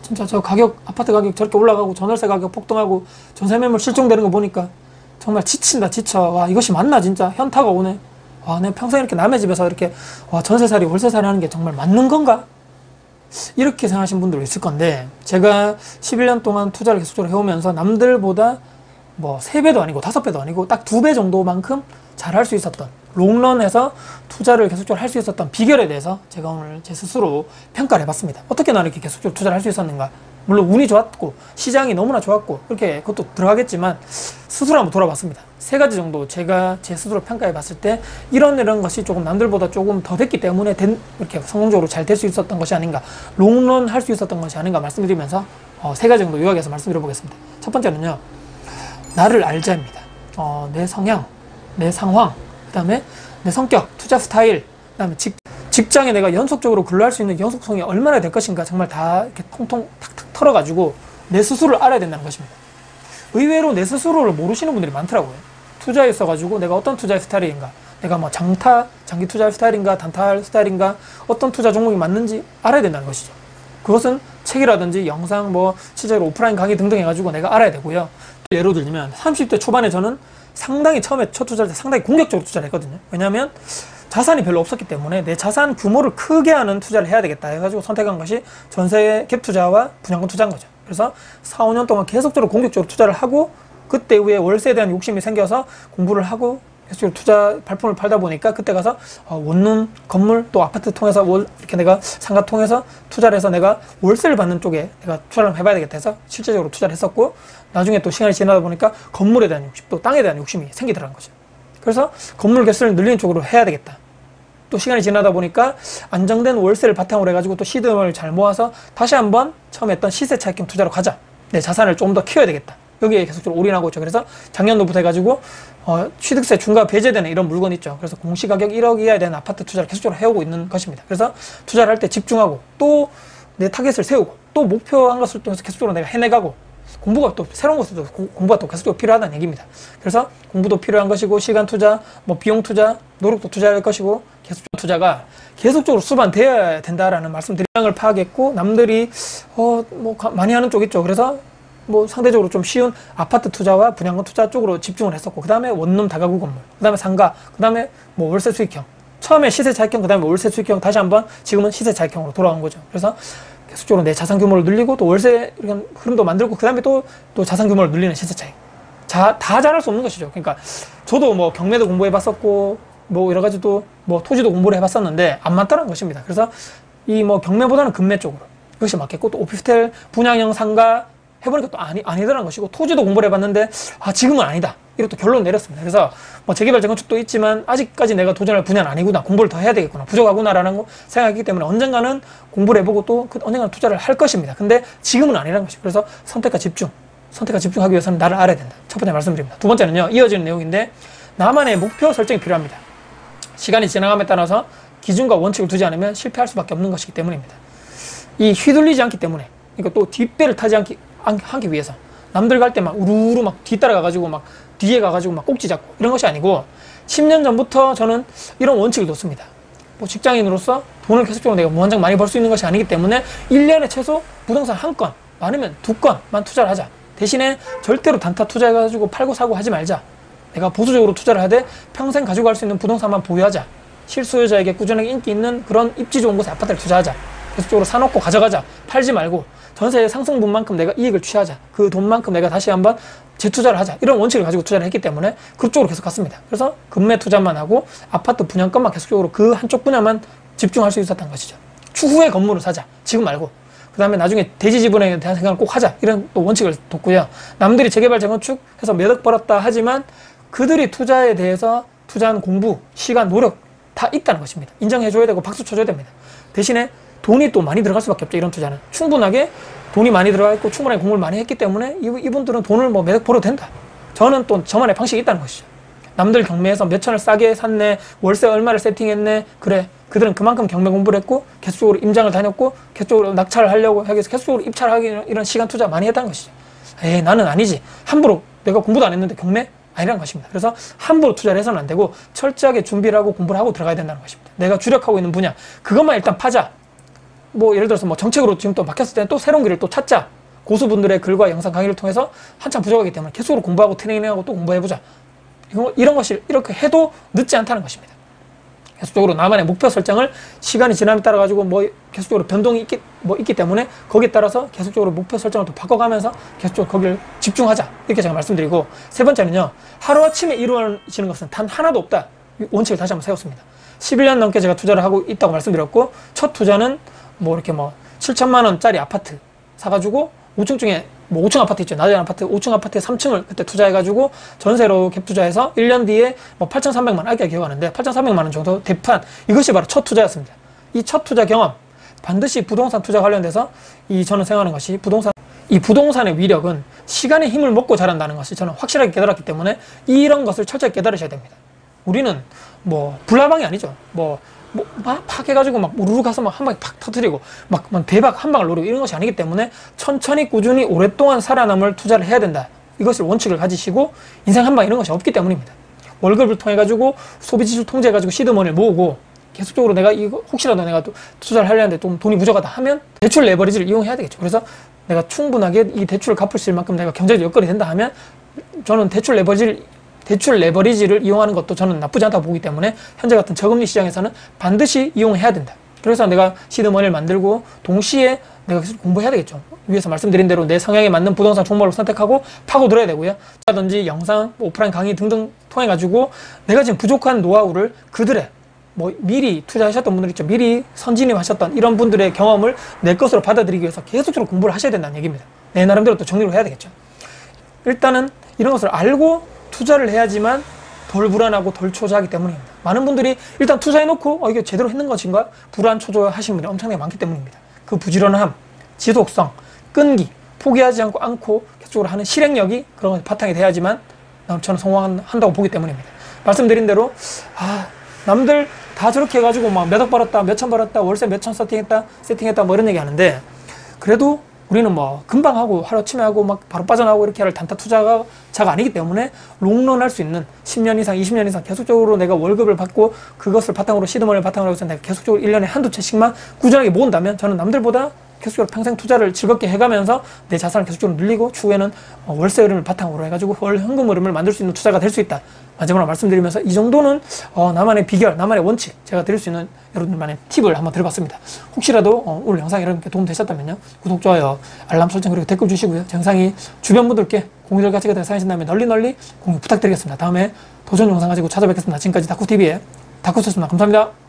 진짜 저 가격, 아파트 가격 저렇게 올라가고 전월세 가격 폭등하고 전세 매물 실종되는 거 보니까 정말 지친다, 지쳐. 와, 이것이 맞나, 진짜. 현타가 오네. 와, 내가 평생 이렇게 남의 집에서 이렇게, 와, 전세살이, 월세살이 하는 게 정말 맞는 건가? 이렇게 생각하시는 분들 있을 건데, 제가 11년 동안 투자를 계속적으로 해오면서 남들보다 뭐 3배도 아니고 5배도 아니고 딱 2배 정도만큼 잘할 수 있었던, 롱런에서 투자를 계속적으로 할 수 있었던 비결에 대해서 제가 오늘 제 스스로 평가를 해봤습니다. 어떻게 나는 이렇게 계속적으로 투자를 할 수 있었는가? 물론 운이 좋았고 시장이 너무나 좋았고 그렇게 그것도 들어가겠지만 스스로 한번 돌아봤습니다. 3가지 정도 제가 제 스스로 평가해 봤을 때 이런 것이 조금 남들보다 조금 더 됐기 때문에 이렇게 성공적으로 잘 될 수 있었던 것이 아닌가, 롱런 할 수 있었던 것이 아닌가 말씀드리면서 3가지 정도 요약해서 말씀드려 보겠습니다. 첫 번째는요, 나를 알자입니다. 내 성향, 내 상황, 그 다음에 내 성격, 투자 스타일, 그 다음에 직장에 내가 연속적으로 근로할 수 있는 연속성이 얼마나 될 것인가, 정말 다 이렇게 통통 탁탁 털어가지고 내 스스로를 알아야 된다는 것입니다. 의외로 내 스스로를 모르시는 분들이 많더라고요. 투자에 있어가지고 내가 어떤 투자의 스타일인가, 내가 뭐 장기 투자의 스타일인가, 단타 스타일인가, 어떤 투자 종목이 맞는지 알아야 된다는 것이죠. 그것은 책이라든지 영상, 뭐 실제로 오프라인 강의 등등 해가지고 내가 알아야 되고요. 예로 들면 30대 초반에 저는 상당히 처음에 첫 투자할 때 상당히 공격적으로 투자를 했거든요. 왜냐하면 자산이 별로 없었기 때문에 내 자산 규모를 크게 하는 투자를 해야 되겠다 해가지고 선택한 것이 전세 갭 투자와 분양권 투자인 거죠. 그래서 4, 5년 동안 계속적으로 공격적으로 투자를 하고, 그때 이후에 월세에 대한 욕심이 생겨서 공부를 하고 계속적으로 투자 발품을 팔다 보니까 그때 가서 원룸, 건물, 또 아파트 통해서 이렇게 내가 상가 통해서 투자를 해서 내가 월세를 받는 쪽에 내가 투자를 해봐야 되겠다 해서 실제적으로 투자를 했었고, 나중에 또 시간이 지나다 보니까 건물에 대한 욕심, 또 땅에 대한 욕심이 생기더라는 거죠. 그래서 건물 개수를 늘리는 쪽으로 해야 되겠다. 또 시간이 지나다 보니까 안정된 월세를 바탕으로 해가지고 또 시드머니를 잘 모아서 다시 한번 처음에 했던 시세 차익형 투자로 가자. 내 자산을 좀 더 키워야 되겠다. 여기에 계속적으로 올인하고 있죠. 그래서 작년도부터 해가지고 취득세 중과 배제되는 이런 물건 있죠. 그래서 공시가격 1억 이하에 대한 아파트 투자를 계속적으로 해오고 있는 것입니다. 그래서 투자를 할 때 집중하고 또 내 타겟을 세우고 또 목표한 것을 통해서 계속적으로 내가 해내가고, 공부가 또 새로운 것도 공부가 또 계속적으로 필요하다는 얘기입니다. 그래서 공부도 필요한 것이고, 시간 투자, 뭐 비용 투자, 노력도 투자할 것이고, 계속 투자가 계속적으로 수반되어야 된다라는 말씀을 파악했고, 남들이 많이 하는 쪽 있죠. 그래서 뭐 상대적으로 좀 쉬운 아파트 투자와 분양권 투자 쪽으로 집중을 했었고, 그 다음에 원룸 다가구 건물, 그 다음에 상가, 그 다음에 뭐 월세 수익형, 처음에 시세 차익형, 그 다음에 월세 수익형, 다시 한번 지금은 시세 차익형으로 돌아온 거죠. 그래서 계속적으로 내 자산 규모를 늘리고 또 월세 흐름도 만들고, 그 다음에 또 자산 규모를 늘리는 시세 차익. 다 잘할 수 없는 것이죠. 그러니까 저도 뭐 경매도 공부해 봤었고, 뭐 여러 가지도 뭐 토지도 공부를 해 봤었는데 안 맞다는 것입니다. 그래서 이 뭐 경매보다는 금매 쪽으로 이것이 맞겠고, 또 오피스텔 분양형 상가 해보니까 또 아니더라는 것이고, 토지도 공부를 해봤는데 지금은 아니다, 이렇게 또 결론 내렸습니다. 그래서 뭐 재개발 재건축도 있지만 아직까지 내가 도전할 분야는 아니구나, 공부를 더 해야 되겠구나, 부족하구나라는 거 생각하기 때문에 언젠가는 공부를 해보고 또 언젠가는 투자를 할 것입니다. 근데 지금은 아니라는 것이죠. 그래서 선택과 집중하기 위해서는 나를 알아야 된다. 첫 번째 말씀드립니다. 두 번째는요, 이어지는 내용인데, 나만의 목표 설정이 필요합니다. 시간이 지나감에 따라서 기준과 원칙을 두지 않으면 실패할 수밖에 없는 것이기 때문입니다. 이 휘둘리지 않기 때문에, 그러니까 또 뒷배를 타지 않기 위해서 남들 갈 때 막 우르르 막 뒤따라가가지고 막 뒤에 가가지고 막 꼭지 잡고 이런 것이 아니고, 10년 전부터 저는 이런 원칙을 뒀습니다. 뭐 직장인으로서 돈을 계속적으로 내가 무한정 많이 벌 수 있는 것이 아니기 때문에 1년에 최소 부동산 한 건, 많으면 2건만 투자를 하자. 대신에 절대로 단타 투자해가지고 팔고 사고 하지 말자. 내가 보수적으로 투자를 하되 평생 가지고 갈 수 있는 부동산만 보유하자. 실수요자에게 꾸준하게 인기 있는 그런 입지 좋은 곳에 아파트를 투자하자. 계속적으로 사놓고 가져가자. 팔지 말고 전세의 상승분만큼 내가 이익을 취하자. 그 돈만큼 내가 다시 한번 재투자를 하자. 이런 원칙을 가지고 투자를 했기 때문에 그쪽으로 계속 갔습니다. 그래서 금매 투자만 하고 아파트 분양권만 계속적으로 그 한쪽 분야만 집중할 수 있었던 것이죠. 추후에 건물을 사자. 지금 말고. 그 다음에 나중에 대지 지분에 대한 생각을 꼭 하자. 이런 또 원칙을 뒀고요. 남들이 재개발 재건축 해서 몇 억 벌었다 하지만 그들이 투자에 대해서 투자한 공부, 시간, 노력 다 있다는 것입니다. 인정해줘야 되고 박수 쳐줘야 됩니다. 대신에 돈이 또 많이 들어갈 수밖에 없죠. 이런 투자는 충분하게 돈이 많이 들어가 있고 충분하게 공부를 많이 했기 때문에 이분들은 돈을 뭐 몇 억 벌어도 된다. 저는 또 저만의 방식이 있다는 것이죠. 남들 경매에서 몇 천을 싸게 샀네, 월세 얼마를 세팅했네, 그래, 그들은 그만큼 경매 공부를 했고 계속적으로 임장을 다녔고 계속적으로 낙찰을 하려고 하기 위해서 계속적으로 입찰을 하기 이런 시간 투자 많이 했다는 것이죠. 나는 아니지. 함부로 내가 공부도 안 했는데 경매? 아니라는 것입니다. 그래서 함부로 투자를 해서는 안 되고 철저하게 준비를 하고 공부를 하고 들어가야 된다는 것입니다. 내가 주력하고 있는 분야, 그것만 일단 파자. 뭐 예를 들어서 뭐 정책으로 지금 또 막혔을 때는 또 새로운 길을 또 찾자. 고수분들의 글과 영상 강의를 통해서 한참 부족하기 때문에 계속으로 공부하고 트레이닝하고 또 공부해보자. 이런 것이 이렇게 해도 늦지 않다는 것입니다. 계속적으로 나만의 목표 설정을 시간이 지남에 따라 가지고 뭐 계속적으로 변동이 있기 때문에 거기에 따라서 계속적으로 목표 설정을 또 바꿔가면서 계속적으로 거기를 집중하자. 이렇게 제가 말씀드리고, 세 번째는요, 하루아침에 이루어지는 것은 단 하나도 없다. 이 원칙을 다시 한번 세웠습니다. 11년 넘게 제가 투자를 하고 있다고 말씀드렸고, 첫 투자는 뭐 이렇게 뭐 7천만 원짜리 아파트 사가지고 5층 중에 뭐 5층 아파트 있죠. 낮은 아파트, 5층 아파트에 3층을 그때 투자해가지고 전세로 갭 투자해서 1년 뒤에 뭐 8,300만 원, 아기가 기억하는데 8,300만 원 정도 대판, 이것이 바로 첫 투자였습니다. 이 첫 투자 경험, 반드시 부동산 투자 관련돼서 저는 생각하는 것이 이 부동산의 위력은 시간의 힘을 먹고 자란다는 것을 저는 확실하게 깨달았기 때문에 이런 것을 철저히 깨달으셔야 됩니다. 우리는 뭐 불나방이 아니죠. 막 해가지고 막 우르르 가서 막 한 방에 팍 터뜨리고 막 대박 한 방을 노리고 이런 것이 아니기 때문에 천천히 꾸준히 오랫동안 살아남을 투자를 해야 된다. 이것을 원칙을 가지시고 인생 한 방 이런 것이 없기 때문입니다. 월급을 통해 가지고 소비 지출 통제해 가지고 시드머니를 모으고 계속적으로 내가 이거 혹시라도 내가 또 투자를 하려는데 좀 돈이 부족하다 하면 대출 레버리지를 이용해야 되겠죠. 그래서 내가 충분하게 이 대출을 갚을 수 있을 만큼 내가 경제적 여건이 된다 하면 저는 대출 레버리지를 이용하는 것도 저는 나쁘지 않다고 보기 때문에 현재 같은 저금리 시장에서는 반드시 이용해야 된다. 그래서 내가 시드머니를 만들고 동시에 내가 계속 공부해야 되겠죠. 위에서 말씀드린 대로 내 성향에 맞는 부동산 종목을 선택하고 파고들어야 되고요. 라든지 영상, 오프라인 강의 등등 통해 가지고 내가 지금 부족한 노하우를 그들의 뭐 미리 투자하셨던 분들 있죠. 미리 선진입하셨던 이런 분들의 경험을 내 것으로 받아들이기 위해서 계속적으로 공부를 하셔야 된다는 얘기입니다. 내 나름대로 또 정리를 해야 되겠죠. 일단은 이런 것을 알고 투자를 해야지만 덜 불안하고 덜 초조하기 때문입니다. 많은 분들이 일단 투자해놓고 이게 제대로 했는 것인가 불안 초조하시는 분들이 엄청나게 많기 때문입니다. 그 부지런함, 지속성, 끈기, 포기하지 않고 계속적으로 하는 실행력이 그런 바탕이 돼야지만 저는 성공한다고 보기 때문입니다. 말씀드린 대로 남들 다 저렇게 해가지고 막 몇 억 벌었다, 몇천 벌었다, 월세 몇천 세팅했다 뭐 이런 얘기 하는데, 그래도 우리는 뭐 금방 하고 하루아침에 하고 막 바로 빠져나오고 이렇게 할 단타 투자가 아니기 때문에 롱런 할 수 있는 10년 이상, 20년 이상 계속적으로 내가 월급을 받고 그것을 바탕으로 시드머니를 바탕으로 해서 내가 계속적으로 1년에 한두 채씩만 꾸준하게 모은다면 저는 남들보다 계속적으로 평생 투자를 즐겁게 해가면서 내 자산을 계속적으로 늘리고 추후에는 월세 흐름을 바탕으로 해가지고 월 현금 흐름을 만들 수 있는 투자가 될 수 있다. 마지막으로 말씀드리면서 이 정도는 나만의 비결, 나만의 원칙, 제가 드릴 수 있는 여러분들만의 팁을 한번 드려봤습니다. 혹시라도 오늘 영상이 여러분께 도움 되셨다면요, 구독, 좋아요, 알람 설정 그리고 댓글 주시고요. 영상이 주변 분들께 공유될 가치가 되어 사연신다면 널리 공유 부탁드리겠습니다. 다음에 도전 영상 가지고 찾아뵙겠습니다. 지금까지 다쿠TV의 다쿠였습니다. 감사합니다.